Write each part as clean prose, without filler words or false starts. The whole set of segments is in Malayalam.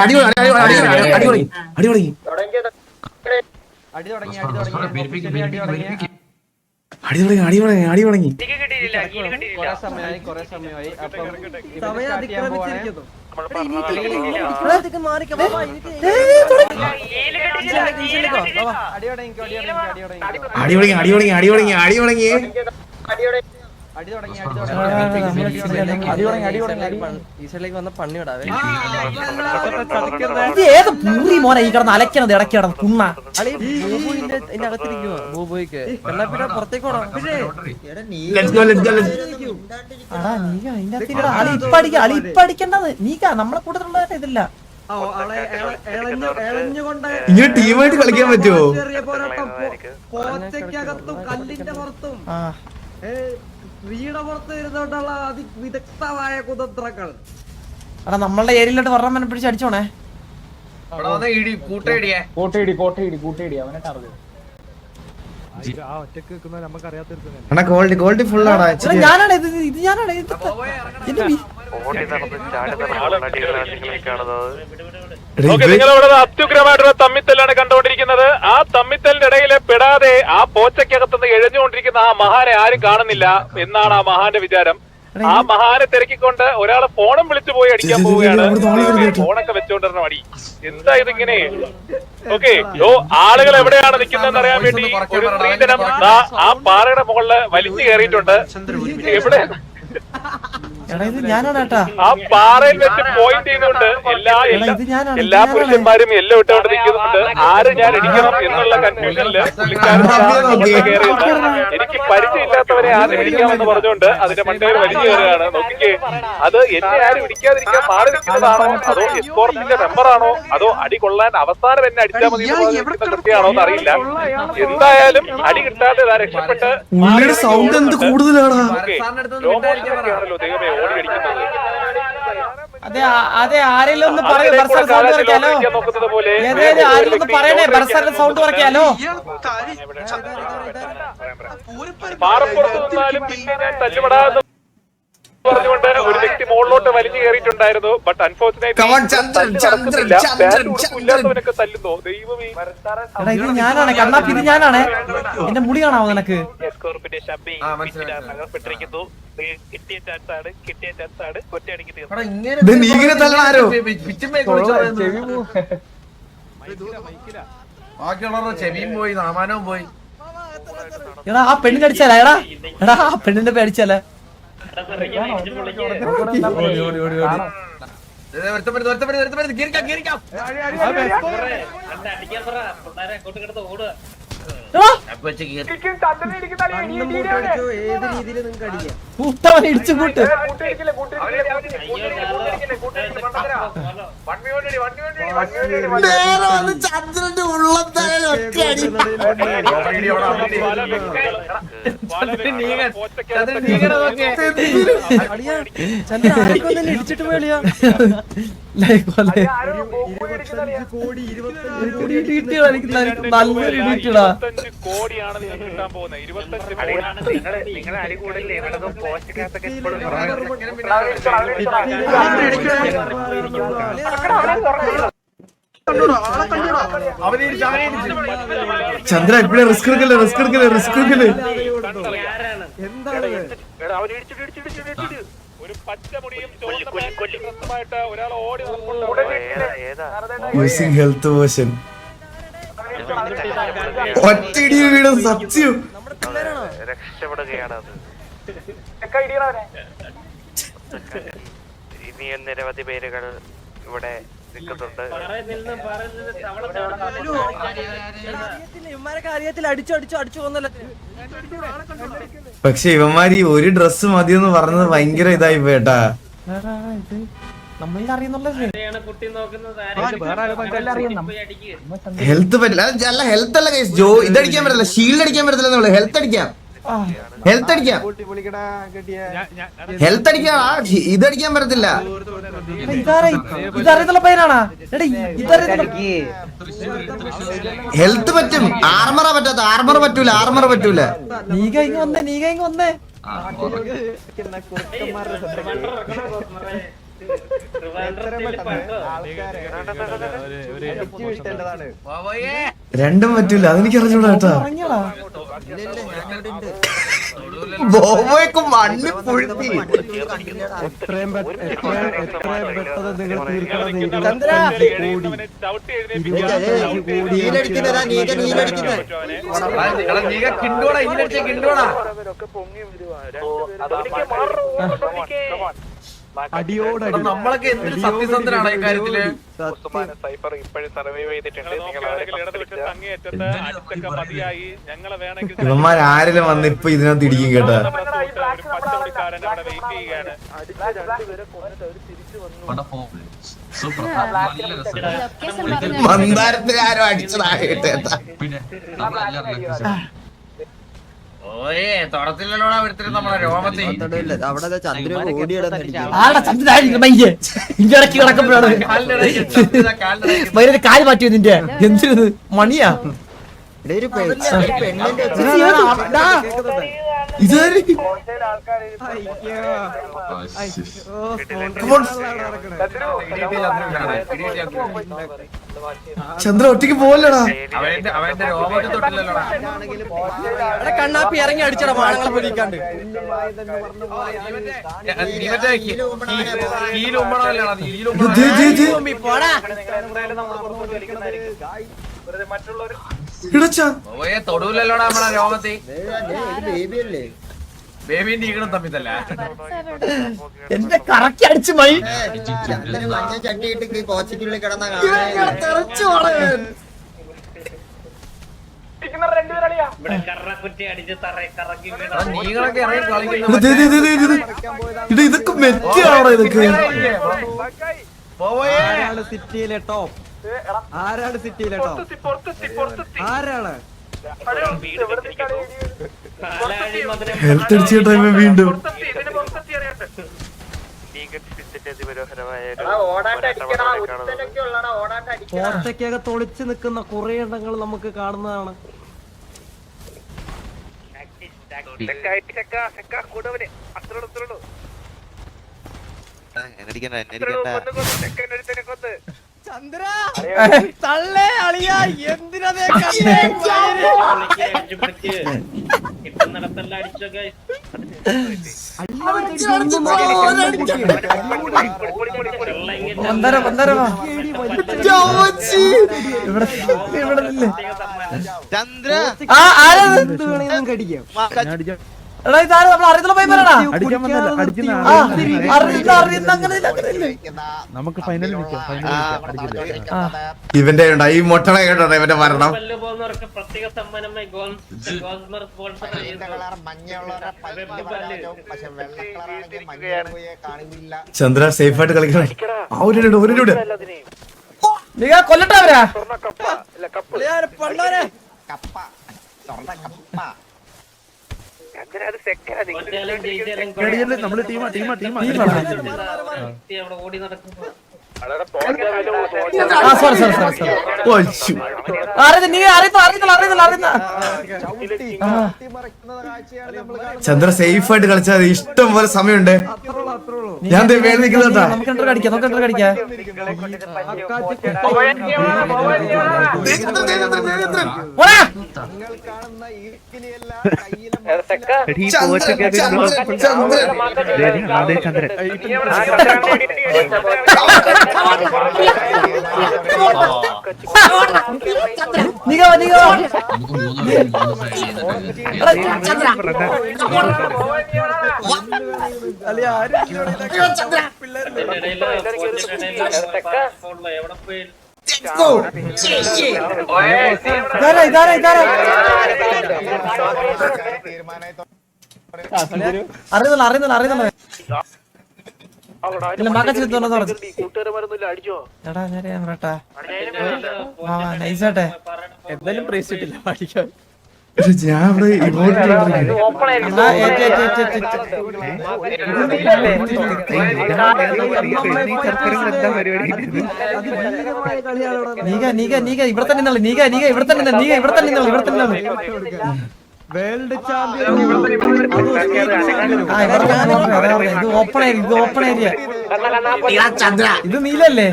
അടി തുടങ്ങി. ഈശ്വരലേക്ക് വന്ന പണിയോടാവേ ഏത് പൂരി മോനെ ഈ കിടന്ന് അലക്കണത് ഇടയ്ക്ക് കിടന്ന് കുണ്ണ ബോബോയിന്റെ അകത്തിരിക്കുവോ ബോബോയ്ക്ക് കണ്ണാപ്പിന്റെ പുറത്തേക്ക് ഓടാ അളി ഇപ്പൊ അടിക്കേണ്ടത് നീക്കാ നമ്മളെ കൂട്ടത്തിലുള്ള ഇതില്ല. ഇങ്ങനെ ടീമായിട്ട് കളിക്കാൻ പറ്റുമോ? പോച്ചയ്ക്കകത്തും കല്ലിന്റെ പുറത്തും വീടപുറത്ത് ഇരുന്നോണ്ടുള്ള അതിവിദഗ്ധമായ കുതന്ത്രങ്ങൾ. എടാ നമ്മളുടെ ഏരിയയിലോട്ട് പറഞ്ഞ പിടിച്ച് അടിച്ചോണേ. ഗോൾഡ് ഫുൾ ആടാ. ഞാനാണ് ഇത് ഞാനാണ് നിങ്ങളിവിടെ അത്യുഗ്രമായിട്ടുള്ള തമ്മിത്തല്ലാണ് കണ്ടുകൊണ്ടിരിക്കുന്നത്. ആ തമ്മിത്തലിന്റെ ഇടയിൽ പെടാതെ ആ പോച്ചക്കകത്തുനിന്ന് എഴഞ്ഞുകൊണ്ടിരിക്കുന്ന ആ മഹാനെ ആരും കാണുന്നില്ല എന്നാണ് ആ മഹാന്റെ വിചാരം. ആ മഹാനെ തിരക്കിക്കൊണ്ട് ഒരാളെ ഫോണും വിളിച്ചു പോയി അടിക്കാൻ പോവുകയാണ്. ഫോണൊക്കെ വെച്ചോണ്ടിരുന്ന മടി എന്താ ഇതിങ്ങനെ? ഓക്കെ, ആളുകൾ എവിടെയാണ് നിൽക്കുന്നതെന്ന് അറിയാൻ വേണ്ടി ഒരു സ്ത്രീധനം ആ പാറയുടെ മുകളില് വലിച്ചു കയറിയിട്ടുണ്ട്. എവിടെ ആ പാറയിൽ വെച്ച് പോയിന്റ് ചെയ്തുകൊണ്ട് എല്ലാ പുരുഷന്മാരും എല്ലാം ഇട്ടുകൊണ്ട് നിൽക്കുന്നുണ്ട്. ആര് ഞാൻ ഇടിക്കണം എന്നുള്ള കൺഫ്യൂഷനില് എനിക്ക് പരിചയമില്ലാത്തവരെ ആരും ഇടിക്കാമെന്ന് പറഞ്ഞുകൊണ്ട് അതിന്റെ മണ്ടയിൽ വലിച്ചു കയറുകയാണ്. നോക്കിക്കേ, അത് എന്നെ ആരും ഇടിക്കാതിരിക്കാൻ മാറി നിൽക്കുന്നതാണോ അതോ എസ്കോർട്ടിന്റെ മെമ്പറാണോ അതോ അടി കൊള്ളാൻ അവസാനം എന്നെ അടിച്ചാൽ മതി കൃത്യമാണോ എന്ന് അറിയില്ല. എന്തായാലും അടി കിട്ടാതെ രക്ഷപ്പെട്ട് സൗണ്ട് എന്ത് കൂടുതലാണ്. ദൈവമേ ഓടി അടിക്കുന്നത്. അതെ ആരെങ്കിലും ഒന്ന് പറയൂ, സൗണ്ട് കുറയ്ക്കാലോ. ആരെങ്കിലും ഒന്ന് പറയണേ, ബർസറിന്റെ സൗണ്ട് കുറയ്ക്കാലോ. പാറപ്പുറത്ത് നിന്നാലും പിന്നെ ഞാൻ തല്ലുപെടാന്ന് പറഞ്ഞുകൊണ്ട് ഒരു വ്യക്തി മുകളിലോട്ട് വലിഞ്ഞു കയറിയിട്ടുണ്ടായിരുന്നു. ബട്ട് അൺഫോർച്ചുനേറ്റ്ലി തല്ലുന്നോ ദൈവമേ. ഇത് ഞാനാണ് കണ്ണാപ്പി, ഇത് ഞാനാണ്. എന്റെ മുടി കാണാവോ നിനക്ക്? തകർപ്പെട്ടിരിക്കുന്നു. കിട്ടിയ ചാൻസാണ് ഒറ്റയടിക്ക് ബാക്കിയുള്ളവരുടെ ചെവിയും പോയി നാമാനവും പോയി. എടാ ആ പെണ്ണിനെ അടിച്ചാലേ, എടാ ആ പെണ്ണിന്റെ പേടിച്ചാലേ. ഏത് രീതിയിൽ നിങ്ങൾക്ക് അടിക്കാം. ഇടിച്ചു കൂട്ട്. ചന്ദ്രന്റെ ഉള്ളത്തായ ഒറ്റ അടി. ഇടിച്ചിട്ട് പോയാ കോടിയാണ് നിങ്ങൾക്ക് കിട്ടാൻ പോകുന്നത്. 25 ചന്ദ്ര ഇപ്പഴേ റിസ്ക് എടുക്കല്ലേ. ഒരു പച്ചമുടിയും ചുവന്നമായിട്ട് ഒരാൾ ഓടി യൂസിങ് ഹെൽത്ത് വേർഷൻ. ഒറ്റയിടിയിൽ വീടും സത്യം രക്ഷപ്പെടുകയാണ് അത്. ഇനിയും നിരവധി പേരുകൾ ഇവിടെ നിൽക്കുന്നുണ്ട്. പക്ഷെ ഇവന്മാര് ഈ ഒരു ഡ്രസ് മതിയെന്ന് പറഞ്ഞത് ഭയങ്കര ഇതായി പോയേട്ടാ. ഹെൽത്ത് പറ്റില്ല. അല്ല ഹെൽത്ത് അല്ല ജോ, ഇതടിക്കാൻ പറ്റില്ല. ഷീൽഡ് അടിക്കാൻ പറ്റത്തില്ല. ഹെൽത്ത് അടിക്കാം. ഇതടിക്കാൻ പറ്റത്തില്ല. ഇതറിയത്തുള്ള പയ്യനാണാ. ഹെൽത്ത് പറ്റും, ആർമറ പറ്റാത്ത. ആർമർ പറ്റൂല. നീക ഇങ്ങ് വന്നേ. രണ്ടും പറ്റില്ല, അതെനിക്ക് അറിഞ്ഞൂടാ കേട്ടാ. ബോബോയ്ക്ക് മണ്ണി പുഴുത്തി. എത്രയും പെട്ടെന്ന് നിങ്ങൾ തീർക്കണം. അടിയോടടി നമ്മളൊക്കെ എന്തൊരു സത്യസന്ധനാണ് ഈ കാര്യത്തില്. ഇവന്മാരാരെങ്കിലും വന്ന് ഇപ്പൊ ഇതിനകത്ത് ഇടിക്കും കേട്ടാ. മന്ദാരത്തിലാരോ അടിച്ചതാകട്ടെ. ഓയേ തൊടത്തില്ലല്ലോടാ വരുത്തരുത് നമ്മളെ രോമത്തിൽ. കാല് മാറ്റിയോ നിന്റെ എന്തിനത് മണിയാ ഇതാര് ചന്ദ്ര ഒറ്റയ്ക്ക് പോവല്ലടാ. അവന്റെ രോമത്തിൽ തൊട്ടില്ലല്ലോടാ. കണ്ണാപ്പി ഇറങ്ങി അടിച്ചടാ മാണങ്ങളെ പൊലിക്കാണ്ട്. തൊടൂലല്ലോടാ നമ്മളെ രോമത്തിൽ. ബേബിന്റെ ഈകളും തമ്മിത്തല്ല. എന്റെ കറക്കി അടിച്ചു മൈ നീങ്ങളൊക്കെ ഇറങ്ങി കളിക്കുന്നു. ഇതൊക്കെ മെറ്റാണോ ഇതൊക്കെ? ആരാണ് സിറ്റിയിലെ ടോപ്പ്? ആരാണ് സിറ്റിയിലെ ടോപ്പ്? ആരാണ്? ഹെൽത്ത് അടിച്ച ടൈം വീണ്ടും കോട്ടയ്ക്കകത്ത് ഒളിച്ചു നിൽക്കുന്ന കുറെ എണ്ണങ്ങൾ നമുക്ക് കാണുന്നതാണ്. ചന്ദ്ര തള്ളേ അളിയാ എന്തിനാ ചന്ദ്ര കടിക്കാം. നമുക്ക് ഫൈനൽ ഇവന്റെ ഈ മൊട്ടളെ കേട്ടോ ഇവന്റെ മരണം. ചന്ദ്ര സേഫ് ആയിട്ട് കളിക്കണം. കൊല്ലട്ടെ അവരാ നമ്മള് ടീമാ ഓടി നടക്കുമ്പോ ചന്ദ്ര സേഫ് ആയിട്ട് കളിച്ചാൽ ഇഷ്ടം പോലെ സമയമുണ്ട്. ഞാൻ വേണ്ടി നിൽക്കുന്നതാ. അറിയുന്നില്ല എന്തായാലും പ്രൈസ് കിട്ടില്ല പഠിക്കാൻ. ഞാൻ ഇവിടെ തന്നെ വേൾഡ് ചാമ്പ്യൻ ഇത് ഓപ്പൺ ഏരിയ, ഇത് ഓപ്പൺ ഏരിയ. ഇത് നീലല്ലേ?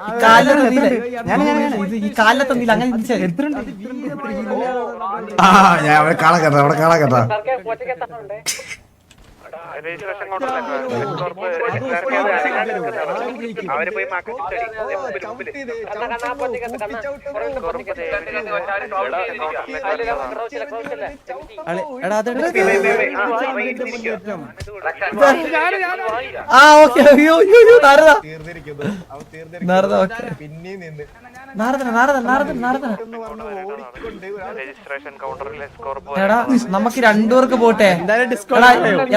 ഈ കാലിലത്തെ നീല. ഇത് ഈ കാലിലത്തെ നീല അങ്ങനെ ആ ഞാൻ അവിടെ കാണാൻ കേട്ടാ, അവിടെ കാണാൻ കേട്ടാ. രജിസ്ട്രേഷൻ കൗണ്ടറിൽ അവര് പോയി ആ ഓക്കെ. അയ്യോ നാരദ രജിസ്ട്രേഷൻ കൗണ്ടറിലെ എടാ നമുക്ക് രണ്ടുപേർക്ക് പോട്ടെ.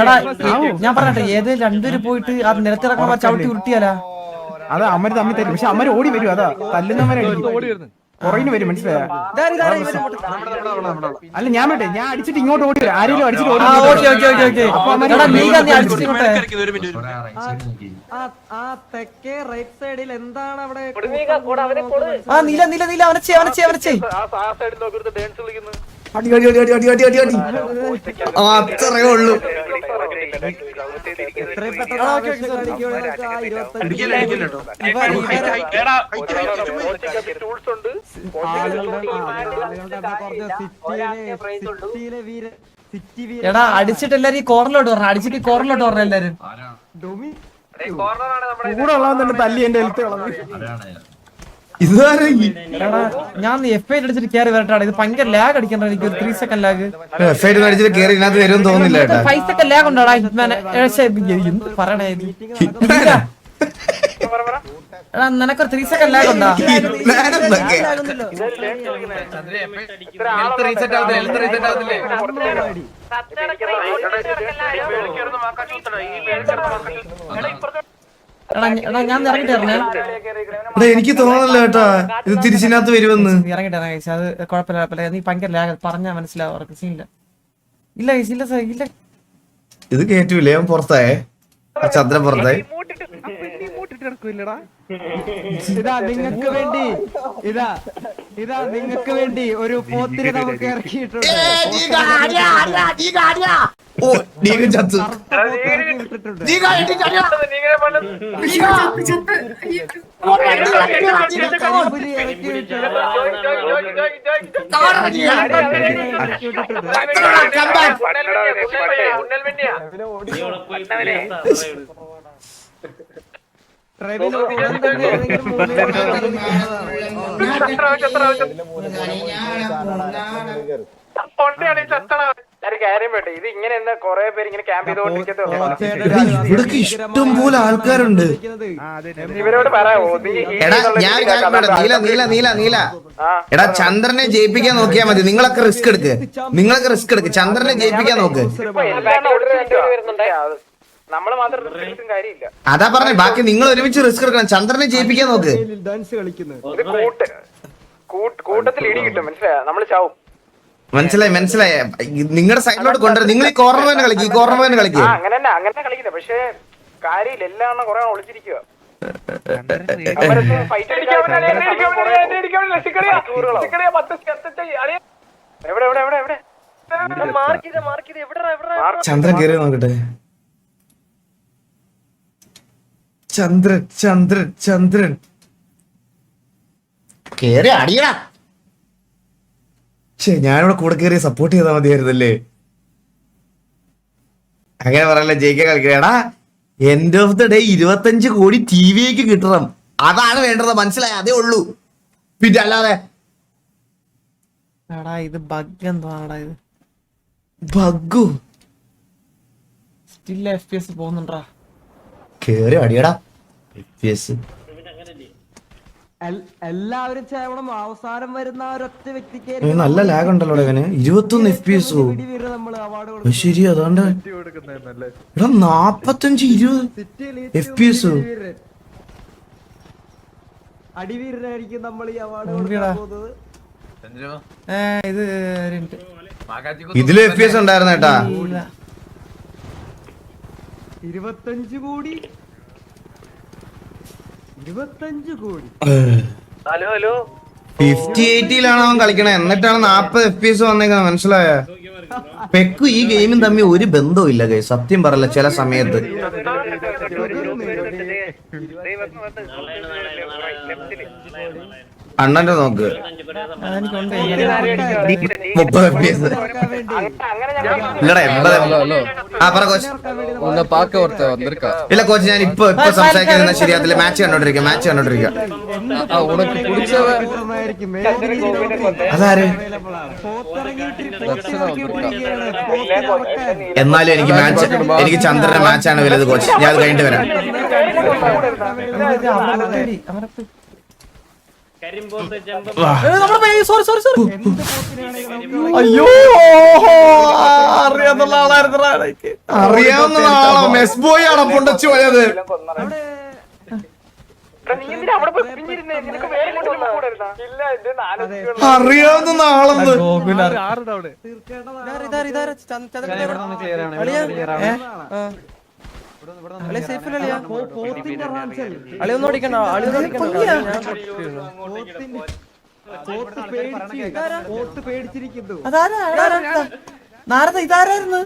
എടാ ഞാൻ പറഞ്ഞെ ഏത് രണ്ടുപേര് പോയിട്ട് ആ നിലത്തിറക്കുമ്പോ ചവിട്ടി ഉരുട്ടിയാലാ? അത് അമ്മര് തമ്മിൽ തരും, പക്ഷെ അമ്മര് ഓടി വരും. അതാ തല്ലുന്നവരെ പുറകിന് വരും, മനസ്സിലായോ? അല്ല ഞാൻ വേണ്ടേ, ഞാൻ അടിച്ചിട്ട് ഇങ്ങോട്ട് ഓടി വരും. ആരെങ്കിലും അടിച്ചിട്ട് ഓടി ആ തെക്കേ റൈറ്റ് സൈഡിൽ എന്താണ് അവിടെ? ആ നീല നീല നീല അവനച്ചേ അവനച്ചേ അവനച്ചേ. അടി അടി അടി അടി അടി അടി അടി അടി. ആ അത്രേ ഉള്ളൂ. എടാ അടിച്ചിട്ട് എല്ലാരും ഈ കോർണറിലോട്ട് പറഞ്ഞു, അടിച്ചിട്ട് കോർണറിലോട്ട് പറഞ്ഞു എല്ലാരും. കൂടെ ഉള്ളവൻ തന്നെ തല്ലി എന്റെ ഹെൽത്ത് കളഞ്ഞു. ഇതുവരെ എടാ ഞാൻ FI അടിച്ചിട്ട് കയറി വരട്ടാണ്. ഇത് ഭയങ്കര ലാഗ് അടിക്കണ്ട, എനിക്ക് ഒരു 3 സെക്കൻഡ് ലാഗ്. എഫ്ഐആർ അടിച്ചിട്ട് കയറി ഇതിനകത്ത് വരും തോന്നുന്നില്ല കേട്ടാ. 5 സെക്കൻഡ് ലാഗ് ഉണ്ടോടാ ഹിറ്റ്മാൻ? എന്ത് പറയണേ ഇത്? എടാ നിനക്കൊരു 3 സെക്കൻഡ് ലാഗ് ഉണ്ടോ? റീസെറ്റ് ആവത്തില്ലേ? എടാ ഞാൻ ഇറങ്ങിട്ട് ഇറങ്ങേ. എടാ എനിക്ക് തോന്നല്ല കേട്ടാ ഇത് തിരിച്ചിനകത്ത് വരുമെന്ന്. ഇറങ്ങിട്ട് ഇറങ്ങി. അത് കുഴപ്പമില്ല കുഴപ്പമില്ല. നീ ഭയങ്കര ലാഗ് പറഞ്ഞാ മനസ്സിലാവും അവർക്ക്. സീനില്ല. ഇല്ല ഇല്ല സാർ ഇല്ല. ഇത് കേറ്റൂലേ, അവൻ പുറത്തായേ, ചന്ദ്രൻ പുറത്തായി. ഇതാ നിങ്ങൾക്ക് വേണ്ടി, ഇതാ നിങ്ങൾക്ക് വേണ്ടി ഒരു പോത്തിനെ നമുക്ക് ഇറക്കിയിട്ടുണ്ട്. ഓ നീങ്ങൻ ചത്തു. ഇത് ഇങ്ങനെ കൊറേ പേര് ഇങ്ങനെ ക്യാമ്പ് ഇവിടൊക്കെ ഇഷ്ടം പോലെ ആൾക്കാരുണ്ട്. ഇവരോട് പറയാവോ? എടാ ഞാൻ നീല നീല നീല നീല എടാ ചന്ദ്രനെ ജയിപ്പിക്കാൻ നോക്കിയാ മതി. നിങ്ങളൊക്കെ റിസ്ക് എടുക്ക്, നിങ്ങളൊക്കെ റിസ്ക് എടുക്ക്. ചന്ദ്രനെ ജയിപ്പിക്കാൻ നോക്ക്. നമ്മള് മാത്രം കാര്യമില്ല. അതാ പറഞ്ഞേ, ബാക്കി നിങ്ങൾ ഒരുമിച്ച് റിസ്ക് എടുക്കണം. ചന്ദ്രനെ ജയിപ്പിക്കാൻ നോക്ക്. കൂട്ടത്തിൽ ഇടി കിട്ടും, മനസ്സിലായോ? നമ്മള് ചാവും. മനസ്സിലായി മനസ്സിലായി. നിങ്ങളുടെ സൈഡിലോട്ട് കൊണ്ടുവരും. നിങ്ങൾ ഈ കോർണർ തന്നെ കളിക്കും, ഈ കോർണർ തന്നെ കളിക്കും. അങ്ങനെ കളിക്കില്ല, പക്ഷെ കാര്യമില്ല. എല്ലാം കുറെ ഒളിച്ചിരിക്കുക. ചന്ദ്രൻ കേറി നോക്കട്ടെ. ചന്ദ്രൻ ചന്ദ്രൻ ചന്ദ്രൻ കേറി അടിയടാ. ഞാനിവിടെ കൂടെ കയറി സപ്പോർട്ട് ചെയ്താൽ മതിയായിരുന്നല്ലേ. അങ്ങനെ പറയല്ലേ, ജയിക്കാൻ കളിക്കണേടാ. എൻഡ് ഓഫ് ദ ഡേ 25 കോടി ടിവിക്ക് കിട്ടണം. അതാണ് വേണ്ടത്, മനസ്സിലായ? അതേ ഉള്ളൂ, പിന്നെ അല്ലാതെ. എടാ ഇത് ബഗ് എന്താടാ ഇത്? ബഗ്ഗു സ്റ്റിൽ FPS പോകുന്നുണ്ടാ. കേറി അടിയടാ. FPS എല്ലാവരും ചേവണം. അവസാനം വരുന്ന ഒരൊറ്റ വ്യക്തിക്ക് നല്ല ലാഗ് ഉണ്ടല്ലോ ഇവന്. 21 FPS. നമ്മള് അവാർഡ് ശരി, അതാണ്ട് എടാ 45-20 FPS. അടിവീരനായിരിക്കും നമ്മൾ ഈ അവാർഡ് കൊടുക്കാൻ പോകുന്നത്. ഇത് ഇതില് FPS ഉണ്ടായിരുന്ന കേട്ടാ. 25 കോടി 25 കോടി. ഹലോ 58-ലാണ് അവൻ കളിക്കണേ, എന്നിട്ടാണ് 40 FPS വന്നേക്കുന്നത്, മനസ്സിലായ? പെക്കു ഈ ഗെയിമും തമ്മിൽ ഒരു ബന്ധവും ഇല്ല ഗൈസ്, സത്യം പറയല്ല. ചില സമയത്ത് അണ്ണന്റെ നോക്ക് 30 FPS. ഇല്ലടാ 80. ആ പറ കോച്ച്. ഇല്ല കോച്ച്, ഞാൻ ഇപ്പൊ സംസാരിക്കാൻ ശരിയാത്തില്ല. മാച്ച് കണ്ടോണ്ടിരിക്കുക. അതാര്? എന്നാലും എനിക്ക് ചന്ദ്രന്റെ മാച്ചാണ് വലുത് കോച്ച്. ഞാൻ അത് കഴിഞ്ഞിട്ട് വരാം. അയ്യോ അറിയാവുന്ന ആളാണോ? മെസ് ബോയ് ആണോ പൊണ്ടച്ചു പോയത്? അറിയാവുന്ന ആളെന്ന് നാരദ ഇതാരായിരുന്നു?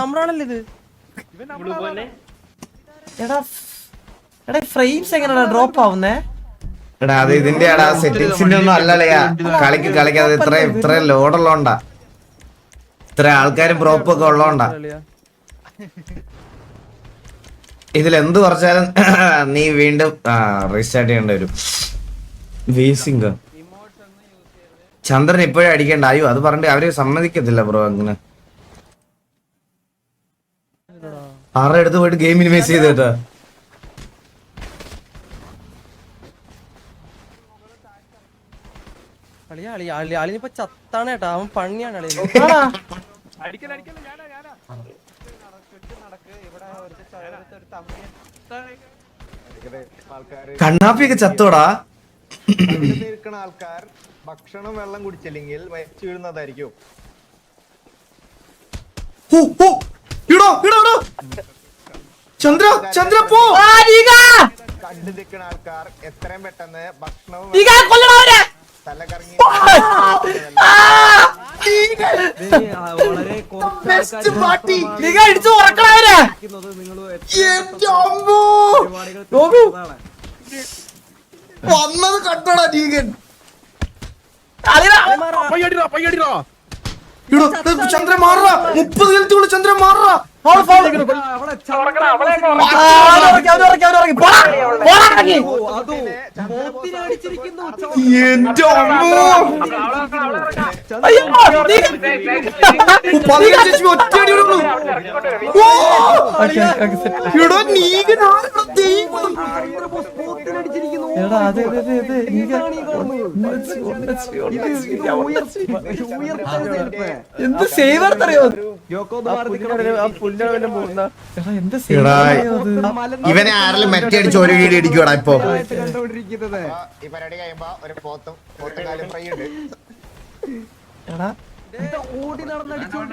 നമ്മളാണല്ലോ ഇത്. എടാ ഫ്രെയിംസ് എങ്ങനെയാ ഡ്രോപ്പ് ആവുന്നേ? എടാ അത് ഇതിന്റെ സെറ്റിംഗ്സിന്റെ ഒന്നും അല്ലല്ലയാ. കളിക്കാതെ ഇത്ര ലോഡുള്ളോണ്ടാ, ഇത്ര ആൾക്കാരും പ്രോപ്പൊക്കെ ഉള്ളോണ്ടാ. ഇതിലെന്ത് കുറച്ചാലും നീ വീണ്ടും റീസ്റ്റാർട്ട് ചെയ്യേണ്ടി വരും. വീസിംഗ് ചന്ദ്രൻ ഇപ്പോഴും അടിക്കണ്ട. അയ്യോ അത് പറഞ്ഞിട്ട് അവര് സമ്മതിക്കത്തില്ല ബ്രോ. അങ്ങനെ ആരുടെ അടുത്ത് പോയിട്ട് ഗെയിം മിനിമൈസ് ചെയ്ത് കേട്ടോ. അളിനിപ്പോ ചത്താണ് കേട്ടാ, അവൻ പണിയാണ് അളി. കണ്ണാപ്പിയൊക്കെ ചത്തോടാ. ആൾക്കാർ ഭക്ഷണം വെള്ളം കുടിച്ചില്ലെങ്കിൽ മരിച്ചു വീഴുന്നതായിരിക്കും. ചന്ദ്ര പോ. കണ്ടു നിൽക്കുന്ന ആൾക്കാർ എത്രയും പെട്ടെന്ന് ഭക്ഷണവും തലകറങ്ങി വന്നത് കണ്ടോടാ ടീകൻ. ചന്ദ്രൻ മാറുക. 30 ഹെൽത്തുള്ള ചന്ദ്രൻ മാറുക. എന്റെ അമ്മോ. 15 HP ഒറ്റയടി ഉള്ളൂ. എടാ നീകനാണ് ദൈവം. എന്ത് സേവർ അറിയോ? ഇവനെ ആരെങ്കിലും മറ്റേ അടിച്ച് ഒരു വീഡിയോ അടിക്കൂടാ ഇപ്പൊ. ഈ പരിപാടി കഴിയുമ്പോ ഒരു പോത്തുകാലം ഫ്രൈ ഉണ്ട്.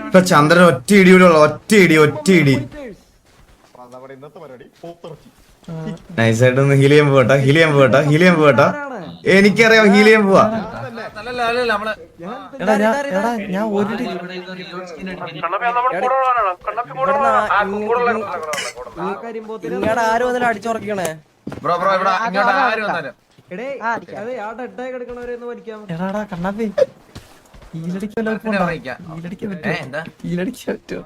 ഇപ്പൊ ചന്ദ്രൻ ഒറ്റ ഇടിയുള്ള ഒറ്റ ഇടി. നമ്മുടെ ഇന്നത്തെ പരിപാടി പോത്തിറച്ചി. നൈസായിട്ടൊന്ന് ഹീലിയം പോകട്ടോ. എനിക്കറിയാം ഹീലിയം പോവാ. ഞാൻ ഒരു നിങ്ങളുടെ ആരും അതിൽ അടിച്ചുറക്കണേ. എടാടാ കണ്ണാപ്പി ഈലടിക്കല്ലോ. ഈലടിക്കാൻ പറ്റുമോ?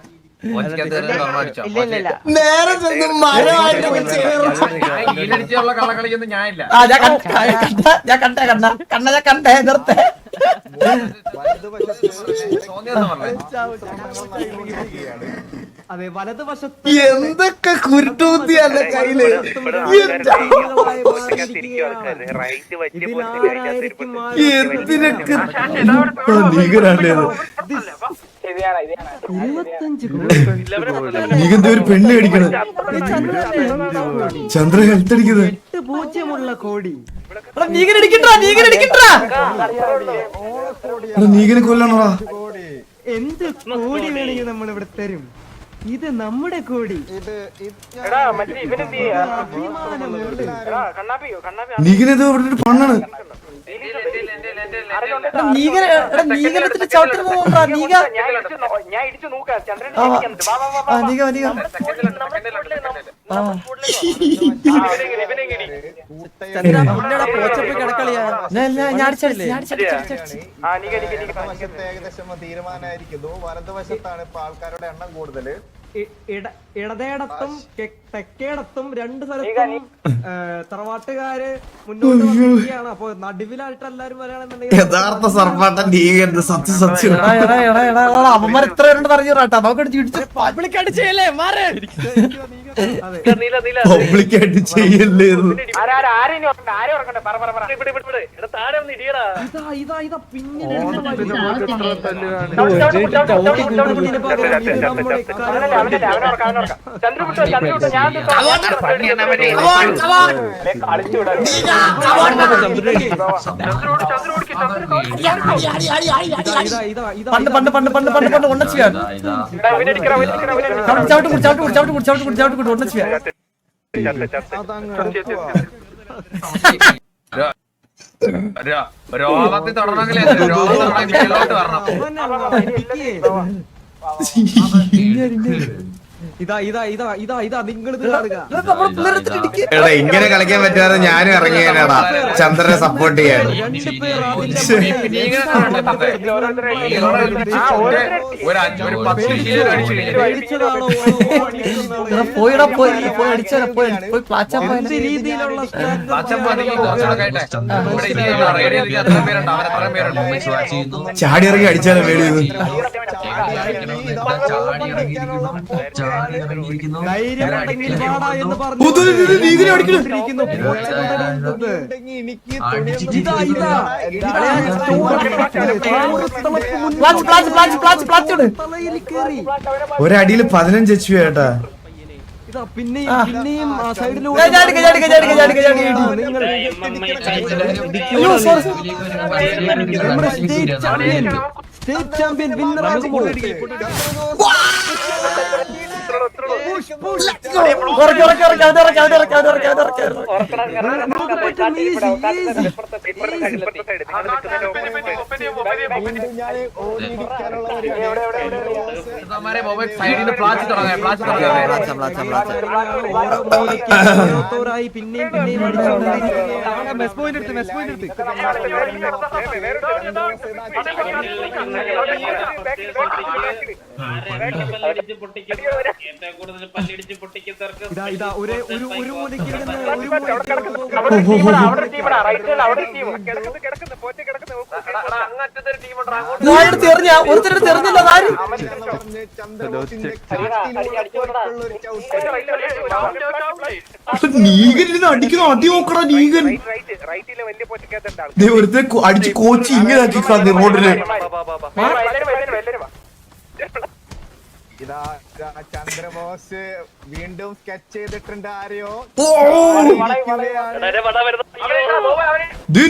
നേരെ ചെന്ന് മരമായിട്ട് കള്ളക്കളിയൊന്നും ഞാനില്ല. ഞാൻ കണ്ടേ നിർത്തേ. അതെ വലതുവശത്ത് എന്തൊക്കെ കുരുട്ടൂത്തിയല്ല കയ്യില്. എന്തിനൊക്കെ നീകനാണ്ടേത്. നീകന്ത ഒരു പെണ്ണ് അടിക്കണ. ചന്ദ്ര ഹെൽത്ത് അടിക്കുന്നത്. 8 കോടി. നീകനെ കൊല്ലണോടാ. എന്ത് കോടി വേണമെങ്കിൽ നമ്മൾ ഇവിടെ തരും. ഇത് നമ്മുടെ കോടി നീകനത് ഇവിടെ പണ്ണാണ്. നീകനത്തിന്റെ ചവിട്ടിന് പോകണ്ടാ നീക. ഏകദേശം തീരുമാനമായിരിക്കുന്നു. വലതുവശത്താണ് ഇപ്പൊ ആൾക്കാരുടെ എണ്ണം കൂടുതല്. ഇടതേടത്തും തെക്കേടത്തും രണ്ട് സ്ഥലത്തും തറവാട്ടുകാര് മുന്നോട്ട് വന്നിരിക്കുകയാണ്. അപ്പൊ നടുവിലായിട്ട് എല്ലാരും വരികയാണെന്നുണ്ടെങ്കിൽ യഥാർത്ഥ സർപ്പാട്ടൻ നീകൻ സത്യം അവന്മാർ എത്ര പേരുണ്ട് പറഞ്ഞു കേട്ടാ. നമുക്ക് പബ്ലിക് അടിച്ചല്ലേ മാറേ. പബ്ലിക് ആയിട്ട് ചെയ്യല്ലേ. ഇതാ പിന്നെ പണ്ട് പണ്ട് പണ്ട് പണ്ട് പണ്ട് പണ്ട് ഒണ്ണ ചെയ്യാൻ ചവിട്ട് ഒണ്ണ ചെയ്യാൻ. രോഗത്തിൽ തുടരണമെങ്കിൽ മേലോട്ട് വരണം. ഇതാ നിങ്ങൾ എടാ ഇങ്ങനെ കളിക്കാൻ പറ്റാതെ ഞാനും ഇറങ്ങിയാടാ ചന്ദ്രനെ സപ്പോർട്ട് ചെയ്യാൻ. പോയിടാ പോയി പോയി അടിച്ചാ പോയി പോയി പ്ലാച്ചാ പോയ രീതിയിലുള്ള ചാടി ഇറങ്ങി അടിച്ചാലും പേടി. ഒരടിയില് 15 HP ഏട്ടാ. പിന്നെയും സ്റ്റേറ്റ് ചാമ്പ്യൻ വിന്നർ ആകുമോ? പിന്നെയും ഇതാ ഒരു നീകൻ അടിക്കുന്ന അടി നോക്കടാ. നീകൻ ഒരുത്തെ അടിച്ച് കോച്ച് ഇങ്ങനെ ആക്കി റോഡില്. ഇതാ ചന്ദ്രബോസ് വീണ്ടും സ്കെച്ച് ചെയ്തിട്ടുണ്ട്. ആരെയോ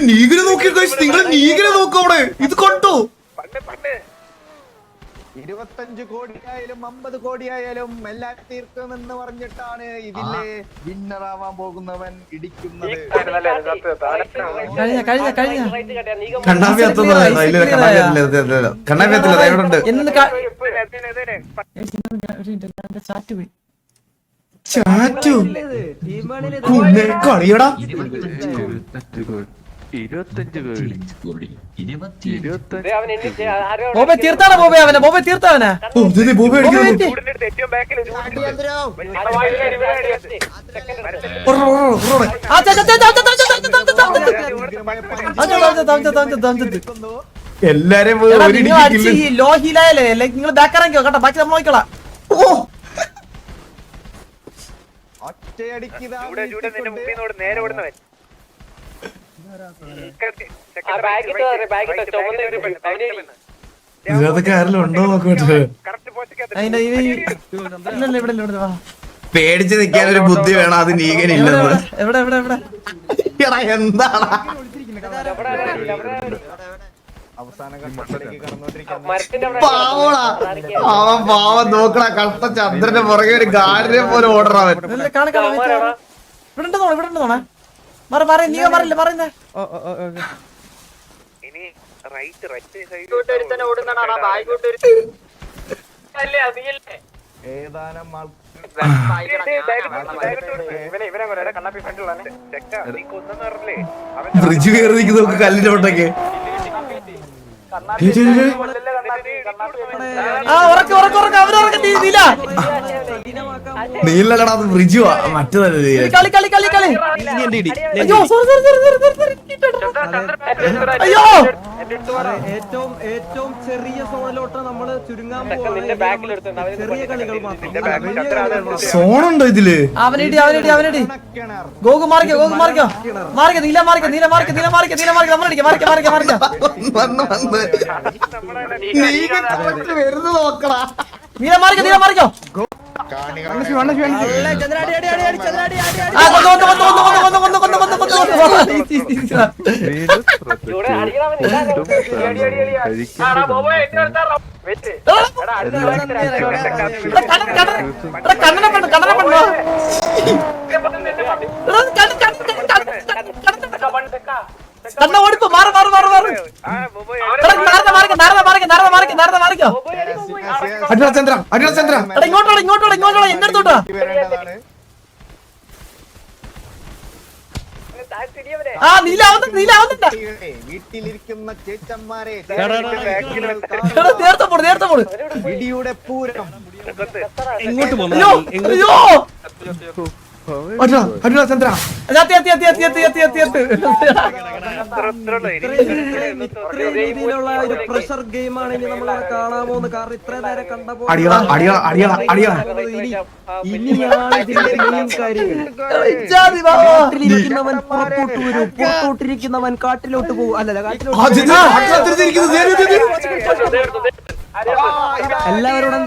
നീകനെ നോക്കി നിങ്ങൾ നീകനെ നോക്കും അവിടെ. ഇത് കണ്ടോ? 25 കോടിയായാലും 50 കോടിയായാലും എല്ലാം തീർക്കുമെന്ന് പറഞ്ഞിട്ടാണ് ഇതിലെ വിന്നറാവാൻ പോകുന്നവൻ ഇടിക്കുന്നത്. കണ്ണാപ്പി കണ്ണാപ്പി എത്തില്ല. ചാറ്റു കളിയടാ. 25 ബോബെ തീർത്താണോ ബോബെ അവനെ? ബോബെ തീർത്താവനാ? എല്ലാരും ലോ ഹീലായല്ലേ നിങ്ങൾ ബാക്ക് ഇറങ്ങിയോ കേട്ടോ. ബാക്കി നമ്മൾ നോക്കിക്കോളാം. നേരെ ഓടുന്നവൻ ഇതിനകത്തൊക്കെ ആരെങ്കിലും ഉണ്ടോ നോക്കട്ടെ. പേടിച്ച് നിൽക്കാൻ ഒരു ബുദ്ധി വേണം. അത് നീകനില്ലെന്ന്. എവിടെ എവിടെ എവിടെ എന്താണ് അവസാന ഘട്ടത്തിലേക്ക് കടന്നുകൊണ്ടിരിക്കുന്നത്. പാവോളാ അവൻ പാവം നോക്കണ കട്ട ചന്ദ്രന്റെ പുറകെ ഒരു ഗാഡിനെ പോലെ ഓർഡർ അവൻ. ഇല്ല, കാണിക്കാം, ഇവിടെ ഉണ്ട് തോണേ, ഇവിടെ ഉണ്ട് തോണേ. മാറി മാറി, നീ മാറില്ല, പറയുന്നേ. ഇനി റൈറ്റ് ഏതാനും ഫ്രിഡ്ജ് കയറി നിൽക്കുന്ന നമുക്ക് കല്ലിന്റെ ഒട്ടൊക്കെ. ആ, ഉറക്കെ അവരുറക്കെ നീല. നീലടാ അത് ഫ്രിഡ്ജ് മറ്റേതല്ലേ. കളി കളി കളി കളി. അയ്യോ, sorry. അയ്യോ, ഏറ്റവും ചെറിയ സോണിലോട്ട് നമ്മള് ചുരുങ്ങാൻ ചെറിയ കളികൾ മാത്രം. സോണുണ്ടോ ഇതില്? അവനടി ഗോകു മാറിക്കോ നീല മാറിക്കോ നമ്മളടിക്കാം. വന്ന് വരുന്നത് നോക്കടാ. നീല മാറിക്കോ. കണ്ണ ഓടിപ്പോ മാറി മാറിക്കോ. അടിയചന്ദ്ര ഇങ്ങോട്ടോ എന്റെ അടുത്തോട്ടാ. ആ, നീല ആവുന്നുണ്ട്. വീട്ടിലിരിക്കുന്ന ചേച്ചന്മാരെ നേരത്തെ പോട്. ഇടിയുടെ പൂരം. അയ്യോ, ചന്ദ്ര ഇത്രയും രീതിയിലുള്ള ഒരു പ്രഷർ ഗെയിമാണ് ഇനി നമ്മൾ കാണാൻ പോകുന്നത്. കാരണം ഇത്ര നേരം കണ്ടപ്പോൾ ഇനിയാണ് ഇതിന്റെ മെയിൻ കാര്യങ്ങൾ. കാട്ടിലിരിക്കുന്നവൻ പുറത്തോട്ട് വരും, പുറത്തോട്ടിരിക്കുന്നവൻ കാട്ടിലോട്ട് പോകും. അല്ലല്ല, എല്ലാവരോടും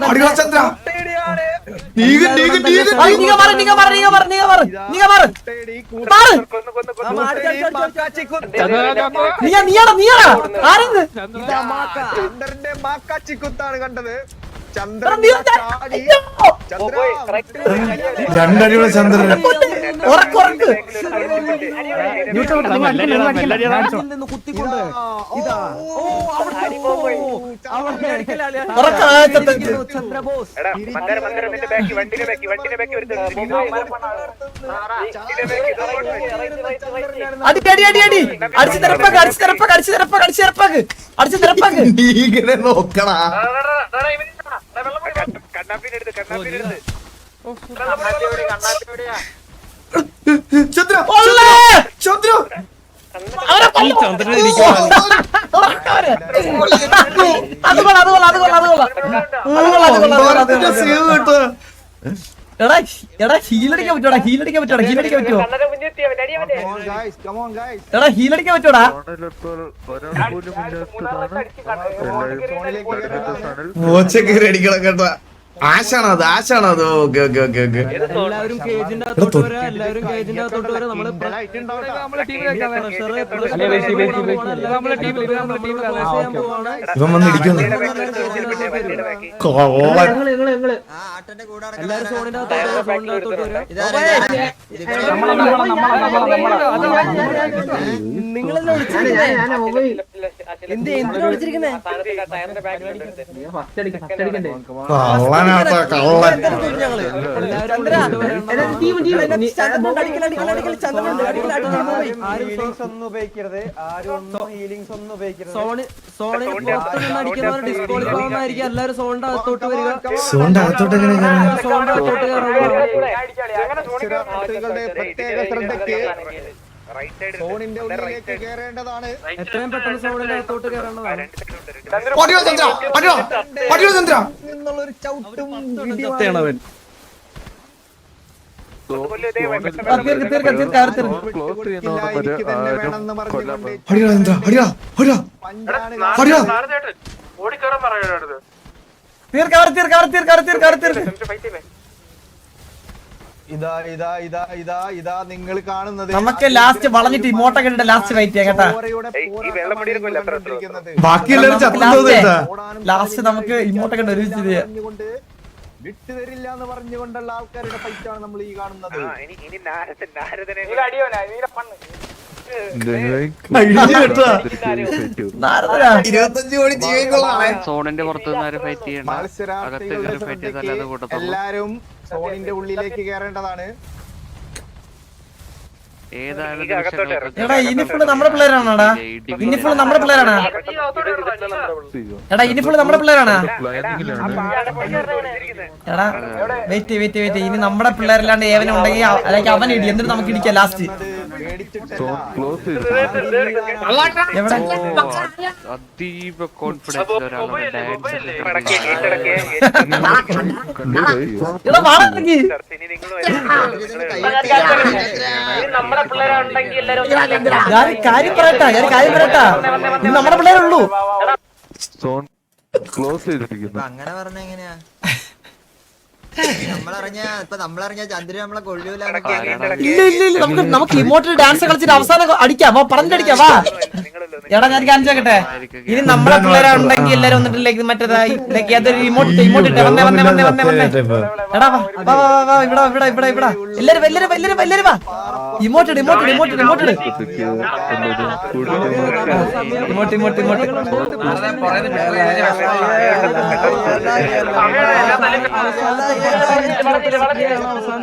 ചന്ദ്രന്റെ മാക്കാച്ചിക്കുത്താണ് കണ്ടത്. രണ്ടടിയുടെ ചന്ദ്രൻ കുത്തിക്കൊണ്ട് ഇതാ ചന്ദ്രബോസ് ഇങ്ങനെ നോക്കണ ചന്ദ്ര ചന്ദ്ര ഹീലടിക്കാൻ പറ്റോടാ ഹീലടിക്കാൻ പറ്റോടാ. മോച്ചക്കേറി അടിക്കണം കേട്ടോ. ആശാണോ അത്? ഓക്കെ. എല്ലാവരും കേജിന്റെ അകത്തോട്ട് വരാം. എല്ലാവരും കേജിന്റെ അകത്തോട്ട് വരാം. നമ്മള് ഇവൻ വന്ന് ഇടിക്കുന്നു. എല്ലാവരും സോണിന്റെ അകത്തോട്ട് വരാം. നിങ്ങളെല്ലാം വിളിച്ചിരിക്കുന്നേ. കള്ളനാട്ടാ കള്ളൻ. എല്ലാവരും സോണിന്റെ അകത്തോട്ട് വരിക. സോണിന്റെ അകത്തോട്ട് എങ്ങനെ സോണിന്റെ അകത്തോട്ട് പ്രത്യേക ശ്രദ്ധയ്ക്ക് സോണിന്റെ ഉള്ളിലേക്ക് കയറേണ്ടതാണ്. എത്രയും പെട്ടെന്ന് സോണിന്റെ അകത്തോട്ട് കയറേണ്ടതാണ്. നിന്നുള്ളൊരു ചവിട്ടും വേണമെന്ന് പറഞ്ഞുകൊണ്ട് ഇതാ ഇതാ ഇതാ ഇതാ ഇതാ നിങ്ങൾ കാണുന്നത് നമുക്ക് ലാസ്റ്റ് വളഞ്ഞിട്ട് ഇമോട്ടൊക്കെ ഇട്ടിട്ട് ലാസ്റ്റ് ഫൈറ്റ് ചെയ്യാം കേട്ടാ. ബാക്കിയുള്ളവർ ചത്തോന്നിട്ടാ. ലാസ്റ്റ് നമുക്ക് ഇമോട്ടൊക്കെ ഇട്ട് ഒരുമിച്ച് ചെയ്യാം. വിട്ടുതരില്ല എന്ന് പറഞ്ഞുകൊണ്ടുള്ള ആൾക്കാരുടെ ഫൈറ്റാണ് നമ്മൾ ഈ കാണുന്നത്. നാരദനാ. 25 കോടി ജീവിക്കുള്ളതാണ്. സോണിന്റെ പുറത്ത് നിന്ന് ഫൈറ്റ് ചെയ്യണം. അകത്തേക്ക് ഫൈറ്റ് ചെയ്താലേ കൂട്ടത്തുള്ളൂ. എല്ലാരും സോണിന്റെ ഉള്ളിലേക്ക് കയറേണ്ടതാണ്. ഏതാണ് എടാ ഇനിഫുള്ള് നമ്മുടെ പിള്ളേരാണോടാ? ഇനിഫുള്ള് നമ്മുടെ പിള്ളേരാണ്. എടാ ഇനിഫുള്ള് നമ്മുടെ പിള്ളേരാണ്. എടാ വെയിറ്റ് ഇനി നമ്മുടെ പിള്ളേരല്ലാണ്ട് ഏവനും ഉണ്ടെങ്കിൽ അല്ലെങ്കിൽ അവൻ ഇടി എന്നിട്ട് നമുക്ക് ഇടിക്കാം ലാസ്റ്റ്. എവിടെ അതീവ കോൺഫിഡൻസ് ഒരാളുടെ എടാ വാടകയ്ക്ക് ഞാൻ കാര്യം പറയട്ടാ ഇത് നമ്മുടെ പിള്ളേരുള്ളൂ. അങ്ങനെ പറഞ്ഞ എങ്ങനെയാ നമ്മളറിഞ്ഞ ചന്ദ്രൻ നമ്മളെ കൊള്ളൂല. ഇല്ല നമുക്ക് ഇമോട്ടൽ ഡാൻസ് കളിച്ചിട്ട് അവസാനം അടിക്കാം. പറഞ്ഞിട്ടടിക്കാം വാ. എടാ ഞാൻ കാണിച്ചു നോക്കട്ടെ. ഇനി നമ്മളെ പിള്ളേരുണ്ടെങ്കിൽ എല്ലാരും വന്നിട്ടില്ലെങ്കിൽ മറ്റേതായി അതൊരു ഇമോട്ട് ഇട്ടേ. വന്നേ എടാ വാ ഇവിടെ എല്ലാരും വാ. ഇമോട്ട്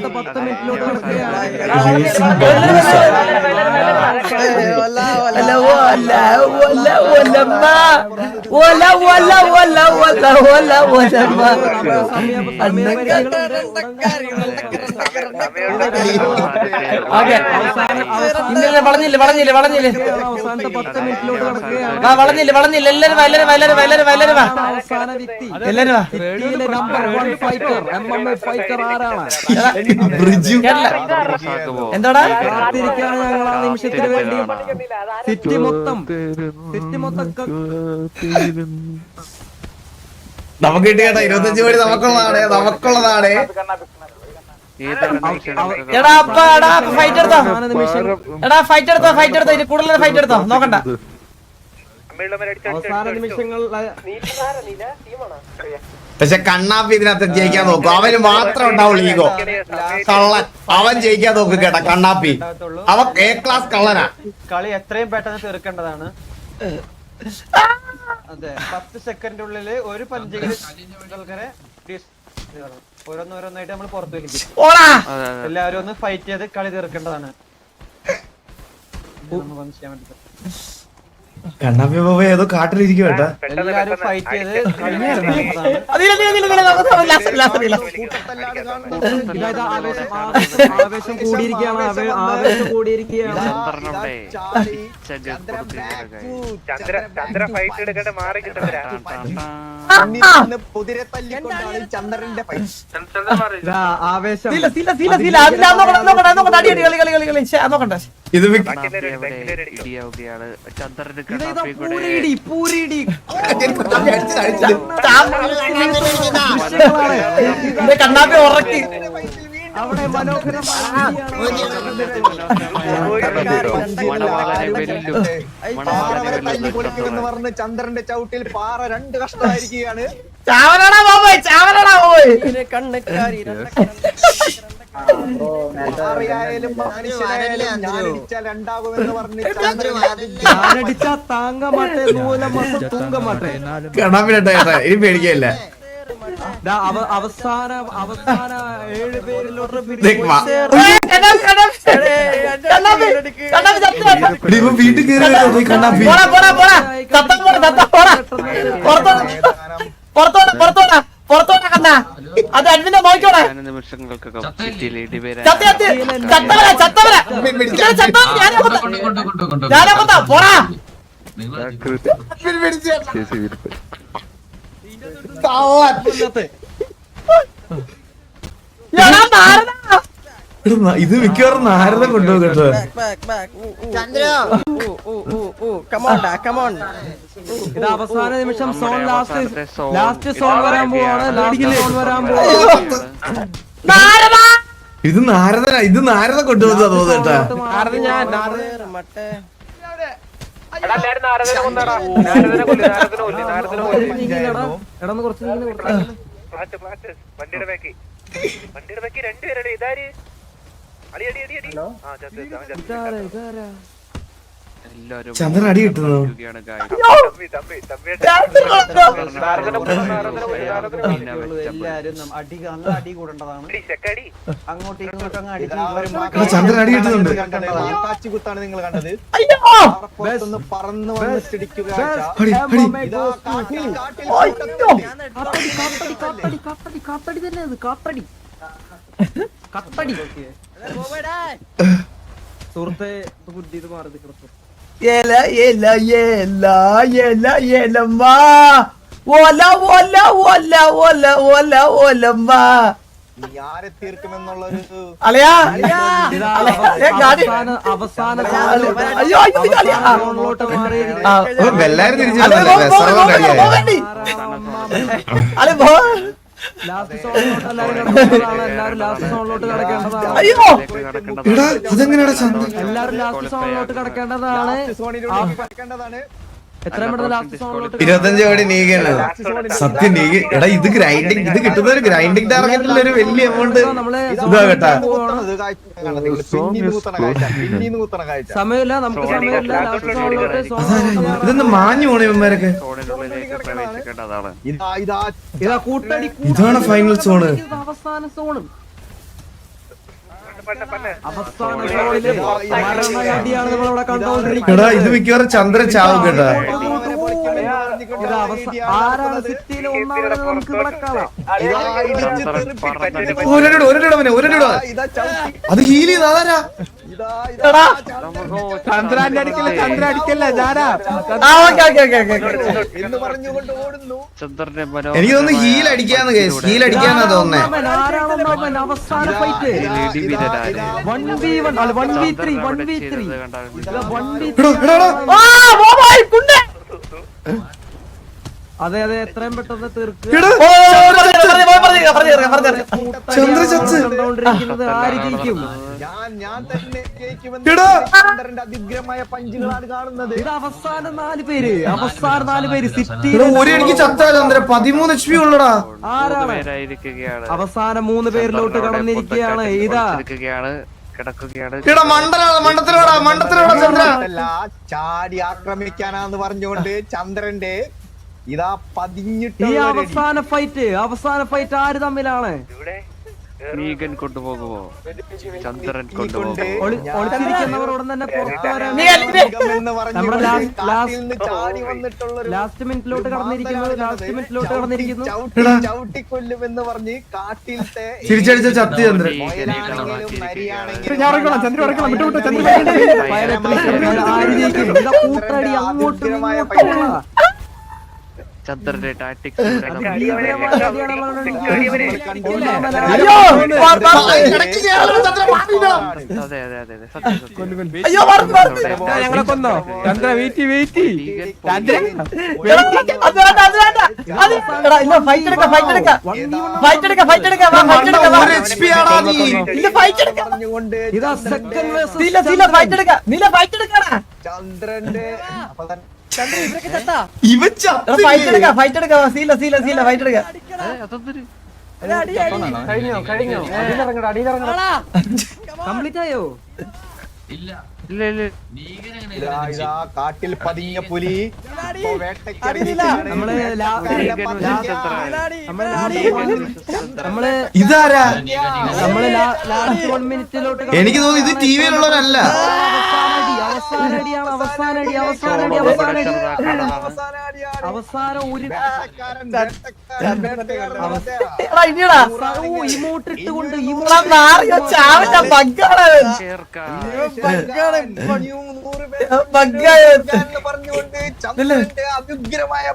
അവസാനത്തെ 10 മിനിറ്റിലോട്ട് വളഞ്ഞില്ല എല്ലാരും വാ. എന്താടാ നിമിഷത്തിന് വേണ്ടി സിറ്റി മൊത്തം നമുക്ക് കിട്ടിയേട്ടാ 25 കോടി നമുക്കുള്ളതാണ്. എടാ ഫൈറ്റ് എടുത്തോ ഇനി കൂടുതൽ ഫൈറ്റ് എടുത്തോ നോക്കണ്ട. അവസാന നിമിഷങ്ങൾ പക്ഷെ കണ്ണാപ്പി ഇതിനകത്ത് ജയിക്കാൻ നോക്കും. അവന് മാത്രം ഉണ്ടാവുള്ളൂ ഈഗോ. കള്ളൻ അവൻ ജയിക്കാൻ നോക്കും കേട്ടാ കണ്ണാപ്പി. അവൻ A ക്ലാസ് കള്ളനാ. കളി എത്രയും പെട്ടെന്ന് തീർക്കേണ്ടതാണ്. അതെ 10 സെക്കൻഡിനുള്ളില് ഒരു പഞ്ചില് ആൾക്കാരെ ഓരോന്നോരോന്നായിട്ട് നമ്മൾ പുറത്തു വലിക്കും. എല്ലാവരും ഒന്ന് ഫൈറ്റ് ചെയ്ത് കളി തീർക്കേണ്ടതാണ്. കണ്ണാപ്പി ബാബ ഏതോ കാട്ടിലിരിക്കും കേട്ടാ. എല്ലാവരും ഫൈറ്റ് ചെയ്ത് ആവേശം കൂടിയിരിക്കുകയാണ്. കുതിരെ തല്ലിക്കൊണ്ടാണ് ചന്ദ്രന്റെ ഫൈറ്റ്. ആവേശം ഇത് പൂരിടി കണ്ണാപ്പി ഉറക്കി അവിടെ തല്ലിപ്പൊളിക്കുമെന്ന് പറഞ്ഞ് ചന്ദ്രന്റെ ചവിട്ടിൽ പാറ 2 കഷ്ടമായിരിക്കുകയാണ്. ചാവനടാ പോയി അറിയായാലും മനുഷ്യരായാലും ഞാനിടിച്ചാൽ രണ്ടാകുമെന്ന് പറഞ്ഞ് ഞാനടിച്ചാ താങ്ക മാട്ടെ മൂലമാസം തൂങ്ക മാട്ടെ. കണ്ണാപ്പിനേട്ടാ ഇനി പേടിക്കല്ല. അവസാന 7 പേരിലോട്ട് വീട്ടിൽ കയറി കണ്ണാപ്പി. പുറത്തോട്ടാ കണ്ണ. അത് അഡ്മിനെ നോക്കിയോടാ. ഞാനാ പോടാ. ഇത് മിക്കവാറും നാരദം കൊണ്ടുപോകും കേട്ടോ. ഇത് അവസാന നിമിഷം സോൺ ലാസ്റ്റ് സോൺ വരാൻ പോവാണ്. ഇത് നാരദ കൊണ്ടുവന്നതാ തോന്നട്ടാ. വണ്ടിയുടെ ബാക്കി രണ്ടുപേരുടെ ഇതാര് അടി അടി അടി അടി ചന്ദ്രൻ അടി കിട്ടുന്നു. എല്ലാരും അടി നല്ല അടി കൂടേണ്ടതാണ്. അങ്ങോട്ടും ഇങ്ങോട്ടും അങ്ങ് ചന്ദ്രൻ അടി കിട്ടുന്നുണ്ട്. കുത്താണ് നിങ്ങൾ കണ്ടത്. അയ്യോ ഒന്ന് പറന്ന് വന്ന് ഇടിക്കുക. അടി അടി കാപ്പടി തന്നെ അത് കാപ്പടി സുഹൃത്തെ ബുദ്ധി ഇത് മാറി നിൽക്കണം. ഏല ഏല ഏല ഏല ഏലമ്മ ഓല ഓല ഓല ഓല ഓല ഓലമ്മ നീ ആരെ തീർക്കുമെന്നുള്ളൊരു അലയാ അവസാന അയ്യോ ഫോണിലോട്ട് മാറി എല്ലാരും തിരിച്ചു അല്ലെ പോ ലാസ്റ്റ് സോണിലോട്ട് എല്ലാവരും കിടക്കേണ്ടതാണ്. എല്ലാവരും ലാസ്റ്റ് സോണിലോട്ട് കിടക്കേണ്ടതാണ്. അയ്യോ എടാ അതെങ്ങനെയാടാ ചന്ദ്രൻ? എല്ലാവരും ലാസ്റ്റ് സോണിലോട്ട് കിടക്കേണ്ടതാണ്. സോണിയിലൂടെ പറക്കേണ്ടതാണ്. എത്രയും പെട്ടെന്ന് ലാസ്റ്റ് സോണിലോട്ട് 25 കോടി നീക്കാണ് സത്യം. നീക്ക് എടാ ഇത് ഗ്രൈൻഡിങ്, ഇത് കിട്ടുന്ന ഒരു ഗ്രൈൻഡിങ് ടാർഗറ്റിൽ ഒരു വലിയ എമൗണ്ട് ഇതാ കേട്ടാ. സമയമില്ല, നമുക്ക് സമയമില്ല. ലാസ്റ്റ് സോണിലോട്ട് ഇതൊന്ന് മാഞ്ഞു പോണേ ഇവന്മാരൊക്കെ. ഇതാ കൂട്ടടി ഇതാണ് ഫൈനൽ സോണ്. അവസാന സോണ്. അവസാന സോണില് മരണയടിയാണ് നമ്മളിവിടെ കണ്ടുകൊണ്ടിരിക്കുന്നത്. എടാ ഇത് മിക്കവാറും ചന്ദ്രൻ ചാവും കേട്ടാ. ആരാണ് സിറ്റിയിലെ ഒന്നാമത് നമുക്ക് ഇവിടെ കാണാം. ഒരടിടാ അത് ഹീൽ ചെയ്ത് അതാരാ? ചന്ദ്രന്റെ അടിക്കല്ല, ചന്ദ്ര അടിക്കല്ല, ഞാനാ. എന്ന് പറഞ്ഞുകൊണ്ട് ഓടുന്നു. എനിക്ക് തോന്നുന്നു ഹീൽ അടിക്കാന്ന് ഹീൽ അടിക്കാന്നാ തോന്നുന്നേ. ആരാണ് അവസാന ഫൈറ്റ്? 1v1 അല്ല 1v3 1v3 അതെ അതെ എത്രയും പെട്ടെന്ന് തീർക്കുക. ചന്ദ്ര ചത്ത് കണ്ടുകൊണ്ടിരിക്കുന്നത് ആര് ജയിക്കും? ഞാൻ തന്നെ ജയിക്കുമെന്ന് ചന്ദ്രന്റെ അതിഗ്രഹമായ പഞ്ചുകളാണ് കാണുന്നത്. ഇത് അവസാന 4 പേര്, അവസാന 4 പേര് സിറ്റി. ഒരു എനിക്ക് ചത്താ ചന്ദ്ര 13 HP ഉള്ളടാ. ആരാണ്? അവസാന 3 പേരിലോട്ട് കടന്നിരിക്കുകയാണ്. ഇതാ എടാ മണ്ടത്തിലോടാ ചന്ദ്ര. ചാടി ആക്രമിക്കാനാന്ന് പറഞ്ഞുകൊണ്ട് ചന്ദ്രന്റെ ഇതാ ഈ പതിഞ്ഞിട്ടുള്ള അവസാന ഫൈറ്റ് ആര് തമ്മിലാണ്? കൊണ്ടുപോകുമോ ചന്ദ്രൻ ഒളിച്ചിരിക്കുന്നവർ ഉടൻ തന്നെ പുറത്തു വരാൻ. നമ്മുടെ ചാടി വന്നിട്ടുള്ള ലാസ്റ്റ് മിനിറ്റിലോട്ട് കടന്നിരിക്കുന്നു. ചവിട്ടിക്കൊല്ലുമെന്ന് പറഞ്ഞ് കാട്ടിലത്തെ തിരിച്ചടിച്ച ചത്തി ചന്ദ്രൻ. ഞാൻ ഇറക്കണം, ചന്ദ്ര ഇറക്കണം, വിട്ടു ചന്ദ്ര. ആര് ജയിക്കും? ഇതാ കൂട്ടടി അങ്ങോട്ടും ഇങ്ങോട്ടും. ചന്ദ്രന്റെ ടാക്ടിക്സ് അതെ അതെ അതെ ഞങ്ങളെ കൊന്നോ ചന്ദ്ര? വെയിറ്റ് ഇതാ സെക്കൻഡ് ചന്ദ്രന്റെ കംപ്ലീറ്റ് ആയോ? ഇല്ല ഇല്ല ഇതാ കാട്ടിൽ പതിഞ്ഞ പുലി ഇപ്പോ വേട്ടയ്ക്കിറങ്ങിയിരിക്കുകയാണ്. ഇതാരാ? നമ്മള് ലാസ്റ്റ് 1 മിനിറ്റിലോട്ട് എനിക്ക് തോന്നുന്നു ഇത് ടിവിയിലുള്ളവരല്ല. അവസാനം ഒരു ഇമോട്ട് ഇട്ടുകൊണ്ട് പറഞ്ഞുകൊണ്ട് ചന്ദ്രന്റെ അത്യുഗ്രമായ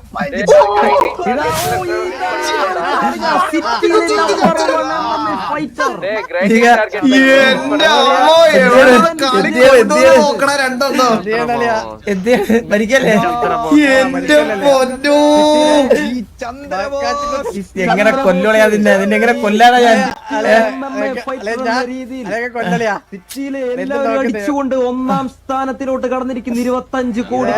രണ്ടെന്നോ മരിക്കല്ലേ എന്റെ പൊന്നോ. എങ്ങനെ കൊല്ലോളയാ അതിന്റെ എങ്ങനെ കൊല്ലാനാ ഞാൻ സിറ്റിയിലെ എല്ലാവരും അടിച്ചുകൊണ്ട് 1ാം സ്ഥാനത്തിലോട്ട് കടന്നിരിക്കുന്നു. 25 കോടി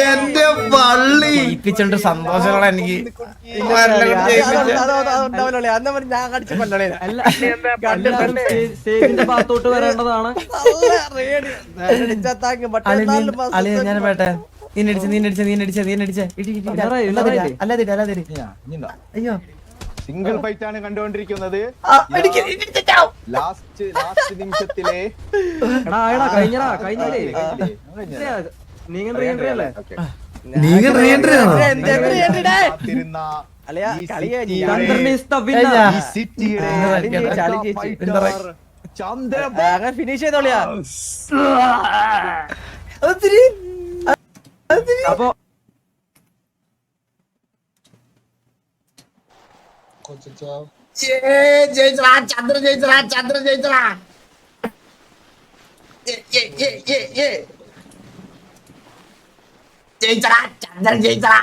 എന്റെ പള്ളി ജയിപ്പിച്ചോണ്ട് സന്തോഷമുള്ള എനിക്ക് സ്റ്റേജിന്റെ ഭാഗത്തോട്ട് വരേണ്ടതാണ്. ഞാൻ പേട്ടെ നീനടിച്ച അയ്യോ സിംഗിൾ ഫൈറ്റ് ആണ് കണ്ടുകൊണ്ടിരിക്കുന്നത്. ലാസ്റ്റ് നിമിഷത്തിലെ കഴിഞ്ഞില്ലേ നീങ്ങ റീഎൻട്രിയല്ലേ നീങ്ങ റീഎൻട്രി ആണോ? ഫിനിഷ് ചെയ്തോളിയാ. അപ്പൊ ജയിച്ചടാ ചന്ദ്രൻ ജയിച്ചടാ ജയിച്ചടാ ജയിച്ചടാ ചന്ദ്രൻ ജയിച്ചടാ.